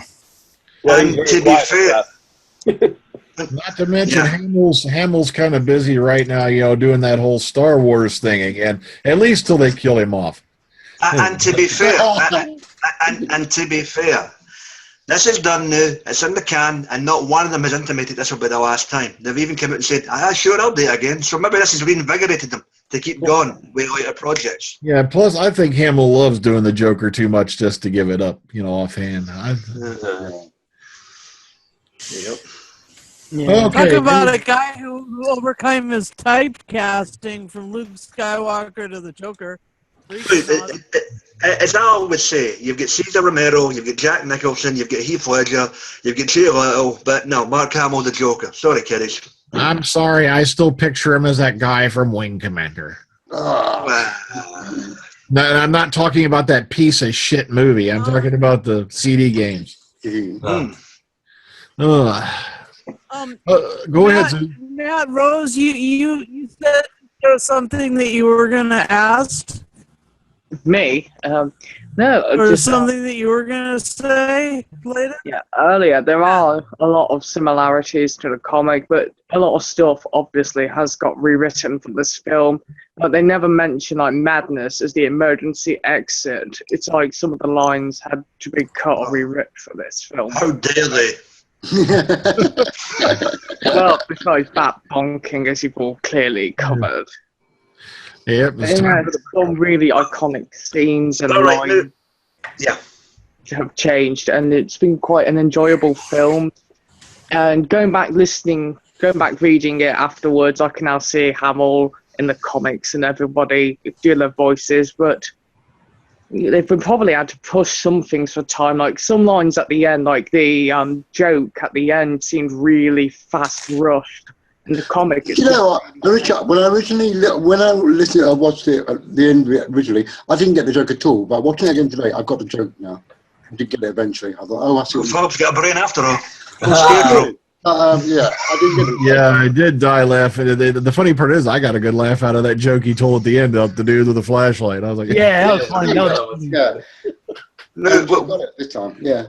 Well, to be fair, not to mention Hamill's kind of busy right now, doing that whole Star Wars thing again. At least till they kill him off. And to be fair, and to be fair, this is done now. It's in the can, and not one of them has intimated this will be the last time. They've even come out and said, sure, I'll do it again. So maybe this has reinvigorated them to keep going with later projects. Yeah, plus I think Hamill loves doing the Joker too much just to give it up, offhand. Yep. Yeah. Okay. Talk about a guy who overcame his typecasting from Luke Skywalker to the Joker. As I always say, you've got Cesar Romero, you've got Jack Nicholson, you've got Heath Ledger, you've got Jay Little, but no, Mark Hamill the Joker. Sorry, kiddies. I'm sorry, I still picture him as that guy from Wing Commander. No, I'm not talking about that piece of shit movie. I'm talking about the CD games. Go ahead, Sue. Matt Rose, you said there was something that you were going to ask. Me? No, Or just something that you were gonna say later? yeah, earlier there are a lot of similarities to the comic, but a lot of stuff obviously has got rewritten for this film. But they never mention like madness as the emergency exit. It's like some of the lines had to be cut or rewritten for this film. How dare they? Well, besides bat bonking, as you've all clearly covered. Yep. It has some really iconic scenes and All right, lines yeah. have changed, and it's been quite an enjoyable film. And going back reading it afterwards, I can now see Hamill in the comics and everybody do their voices, but they've probably had to push some things for time, like some lines at the end, like the joke at the end seemed really fast rushed. In the comic, You know what, Richard? When I watched it at the end of it originally, I didn't get the joke at all. But watching it again today, I got the joke now. I did get it eventually. I thought, oh, I see. Well, Philip's got a brain after all. I'm scared. Yeah, I did get it. Yeah, I did die laughing. The funny part is, I got a good laugh out of that joke he told at the end of the dude with the flashlight. I was like, Yeah, that was funny. Yeah, no, we got it this time. Yeah.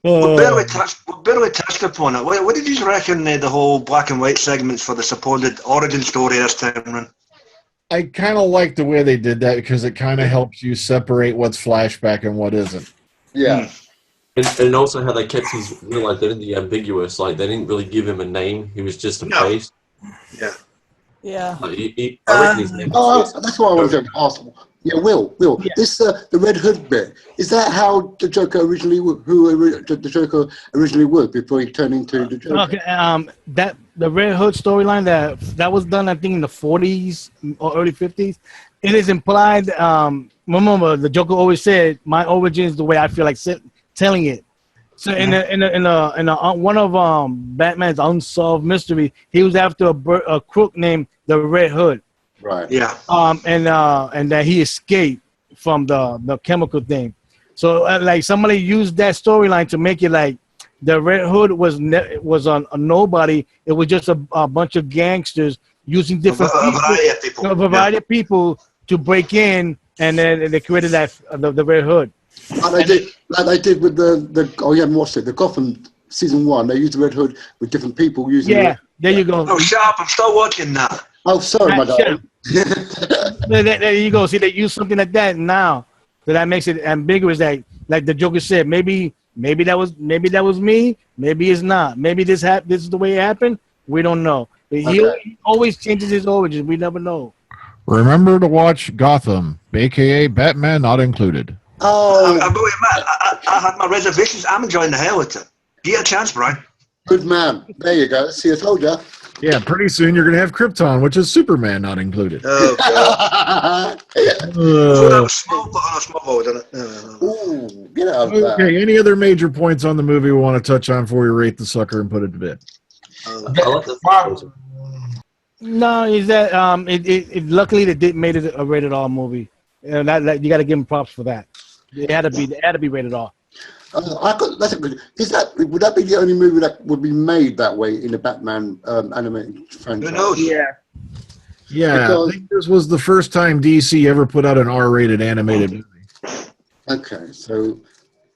We barely touched upon it. What did you reckon the whole black and white segments for the supposed origin story this time around? I kind of like the way they did that because it kind of helps you separate what's flashback and what isn't. Yeah. And also how they kept his real identity ambiguous. Like, they didn't really give him a name. He was just a face. Yeah. Yeah. Like, I reckon his name was That's what I wanted to ask. Yeah, Will. Yeah. This the Red Hood bit. Is that how the Joker originally the Joker originally worked before he turned into the Joker? Okay, that the Red Hood storyline that was done, I think, in the 40s or early 50s. It is implied. Remember, the Joker always said, "My origin is the way I feel like telling it." So in one of Batman's unsolved mystery, he was after a crook named the Red Hood. Right. Yeah. And that he escaped from the chemical thing. So like somebody used that storyline to make it like the Red Hood was a nobody. It was just a bunch of gangsters using different a variety of people to break in, and then they created the Red Hood. Like they did with the you haven't watched it, the Gotham season 1. They used the Red Hood with different people using. Yeah, there you go. Oh, shut up! I'm still watching that. Oh, sorry, my darling. There you go. See, they use something like that now, so that makes it ambiguous. That, like the Joker said, maybe that was me. Maybe it's not. Maybe this is the way it happened. We don't know. But he always changes his origins. We never know. Remember to watch Gotham, aka Batman Not Included. Oh, I'm going mad. I had my reservations. I'm enjoying the hell with it. Get a chance, Brian. good man. There you go. See, I told you. Yeah, pretty soon you're going to have Krypton, which is Superman Not Included. Oh, God. That was small, wasn't it? Ooh, get out of that. Okay, any other major points on the movie we want to touch on before we rate the sucker and put it to bed? I like the No, is that it luckily they did made it a rated R movie. And that you got to give them props for that. It had to be rated R. That's a good. Would that be the only movie that would be made that way in the Batman animated franchise? Who knows? Yeah. Yeah, Because- I think this was the first time DC ever put out an R-rated animated movie. Okay, so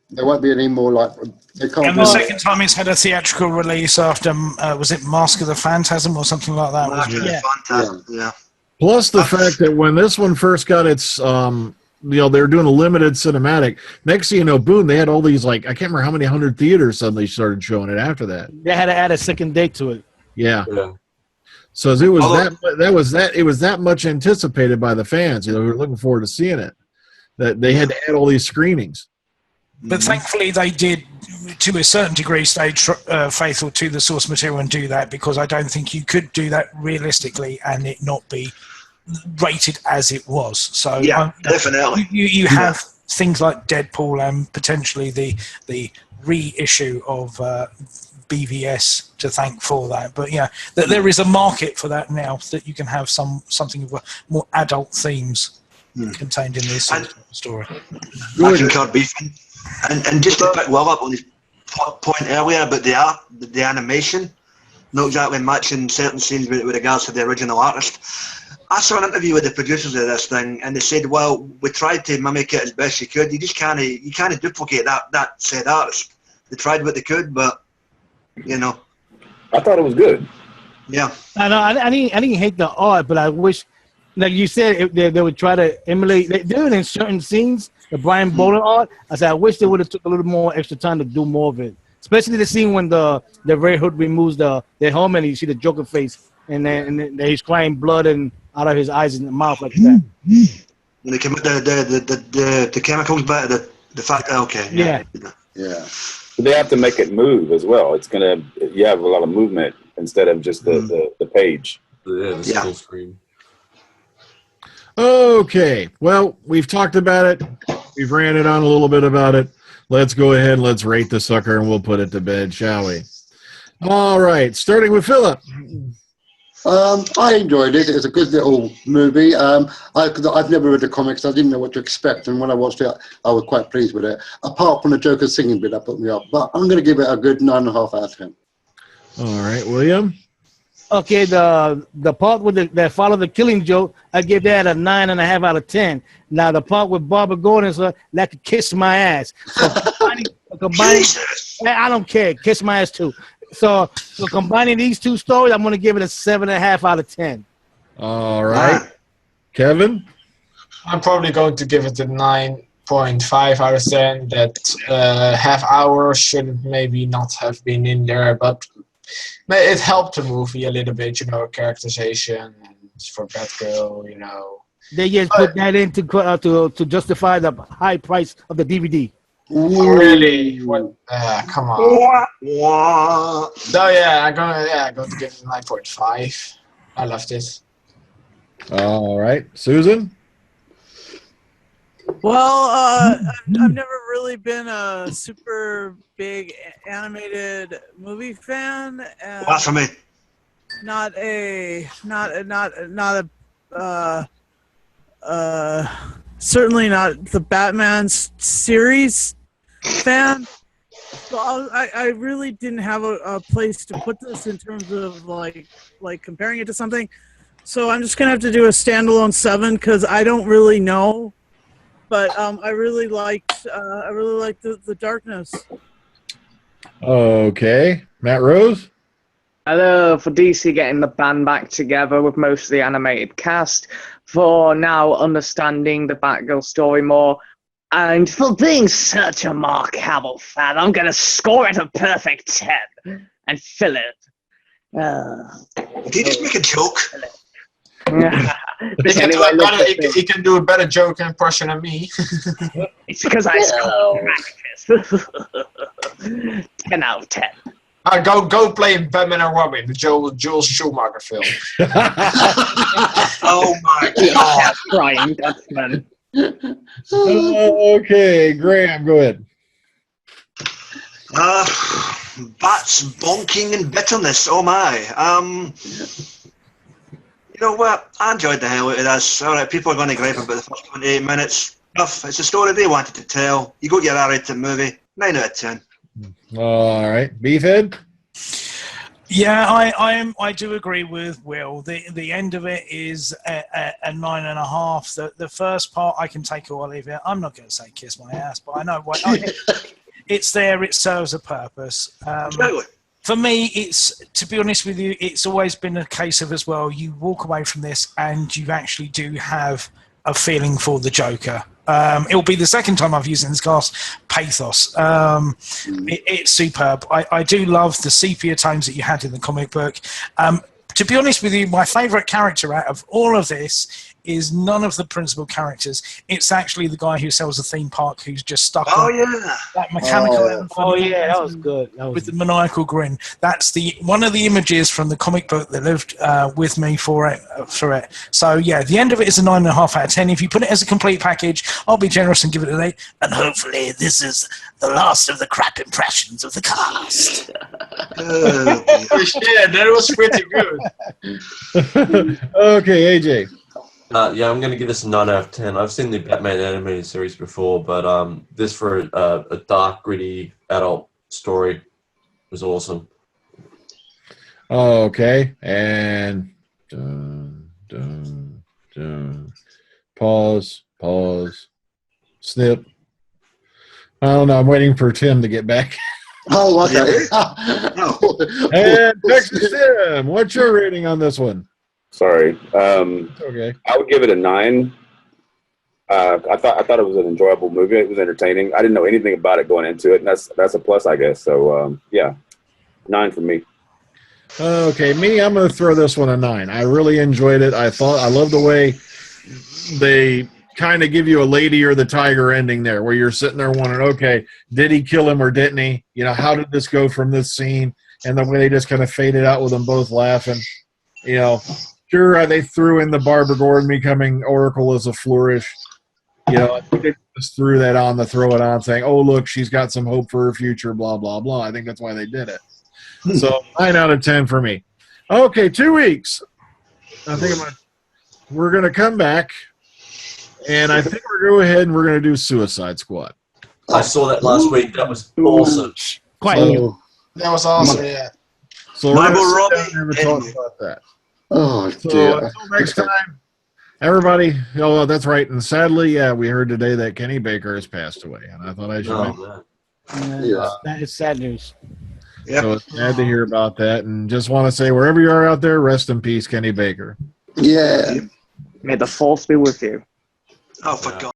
there won't be any more like they can't. And the second time it's had a theatrical release after, was it Mask of the Phantasm or something like that? wasn't it? Fantastic. Yeah. Plus the fact that when this one first got its, they were doing a limited cinematic. Next thing you know, boom, they had all these, like, I can't remember how many 100 theaters suddenly started showing it after that. They had to add a second date to it. Yeah. Yeah. So it was that much anticipated by the fans. We were looking forward to seeing it. That they had to add all these screenings. But thankfully they did, to a certain degree, stay faithful to the source material and do that, because I don't think you could do that realistically and it not be rated as it was. So Yeah, definitely. You have things like Deadpool and potentially the reissue of BVS to thank for that. But yeah, there is a market for that now, that you can have something of more adult themes contained in this story. I concur, Beefy. And just to pick Will up on his point earlier about the animation, not exactly matching certain scenes with regards to the original artist. I saw an interview with the producers of this thing, and they said, "Well, we tried to mimic it as best you could. You just can't duplicate that said artist. They tried what they could, but you know." I thought it was good. Yeah. I know. I didn't hate the art, but I wish, like you said, they would try to emulate. They do it in certain scenes. The Brian Bowler art. I said I wish they would have took a little more extra time to do more of it. Especially the scene when the Red Hood removes their helmet and you see the Joker face, and then he's crying blood and out of his eyes and mouth like that. When they come the chemicals back, the fact. Okay. Yeah. Yeah. They have to make it move as well. It's gonna, you have a lot of movement instead of just the page. Yeah, the single screen. Okay. Well, we've talked about it. We've ranted on a little bit about it. Let's go ahead and let's rate the sucker, and we'll put it to bed, shall we? All right. Starting with Philip. I enjoyed it. It's a good little movie. I've never read the comics. I didn't know what to expect, and when I watched it, I was quite pleased with it. Apart from the Joker singing bit, that put me off. But I'm going to give it a good 9.5 out of 10. All right, William. Okay, the part with that follow the Killing Joke, I give that a 9.5 out of 10. Now the part with Barbara Gordon's that could kiss my ass. So combining, I don't care, kiss my ass too. So combining these two stories, I'm going to give it a 7.5 out of 10. All right, Kevin. I'm probably going to give it a 9.5 out of 10. That half hour should maybe not have been in there, but it helped the movie a little bit, characterization and for Batgirl, They just put that in to justify the high price of the DVD. Really? What? Come on. So yeah, I'm going to give it 9.5. I loved it. All right, Susan. Well, I've never really been a super big animated movie fan. That's for me. Not a certainly not the Batman series fan. So I really didn't have a place to put this in terms of like comparing it to something. So I'm just gonna have to do a standalone 7 because I don't really know. But I really liked the darkness. Okay, Matt Rose. Hello, for DC getting the band back together with most of the animated cast, for now understanding the Batgirl story more, and for being such a Mark Hamill fan, I'm going to score it a perfect 10 and fill it. Did you just make a joke? He can do a better joke impression than me. It's because I scored practice. 10 out of 10. Go play Batman and Robin, the Joel Schumacher film. Oh my God! Brian Dutchman. Okay, Graham, go ahead. Bats bonking and bitterness. Oh my. You know what? I enjoyed the hell out of this. All right, people are going to gripe about the first 28 minutes. It's a story they wanted to tell. You got your R-rated movie. 9 out of 10. All right, Beefhead. Yeah, I do agree with Will. The end of it is a 9.5. The first part I can take or leave it. I'm not going to say kiss my ass, but I know what it's there. It serves a purpose. Exactly. For me, to be honest with you, it's always been a case of as well. You walk away from this and you actually do have a feeling for the Joker. It'll be the second time I've used in this cast, pathos. It's superb. I do love the sepia tones that you had in the comic book. To be honest with you, my favourite character out of all of this is none of the principal characters. It's actually the guy who sells the theme park who's just stuck on that mechanical that was good. With the maniacal grin. That's one of the images from the comic book that lived with me for it. So yeah, the end of it is a 9.5 out of 10. If you put it as a complete package, I'll be generous and give it an 8. And hopefully this is the last of the crap impressions of the cast. Yeah, that was pretty good. Okay, AJ. Yeah, I'm going to give this a 9 out of 10. I've seen the Batman animated series before, but this for a dark, gritty, adult story was awesome. Okay, and Pause. Snip. I don't know. I'm waiting for Tim to get back. Oh, okay. And Texas Tim, what's your rating on this one? Sorry. Okay. I would give it a 9. I thought it was an enjoyable movie. It was entertaining. I didn't know anything about it going into it, and that's a plus, I guess. So yeah, 9 for me. Okay, I'm going to throw this one a 9. I really enjoyed it. I love the way they kind of give you a Lady or the Tiger ending there, where you're sitting there wondering, okay, did he kill him or didn't he? You know, how did this go from this scene? And the way they just kind of faded out with them both laughing. You know, sure, they threw in the Barbara Gordon becoming Oracle as a flourish. You know, I think they just threw that on to throw it on, saying, oh, look, she's got some hope for her future, blah, blah, blah. I think that's why they did it. So 9 out of 10 for me. Okay, 2 weeks. We're going to come back, and I think we're going to go ahead and we're going to do Suicide Squad. I saw that last week. That was awesome. Quite. That was awesome, yeah. So we're going to sit down and talk about that. Oh, So dear. until next time, everybody, oh, that's right. And sadly, yeah, we heard today that Kenny Baker has passed away, and I thought I should mention That is sad news. Yep. So it's sad to hear about that, and just want to say, wherever you are out there, rest in peace, Kenny Baker. Yeah. May the force be with you. Oh, for God.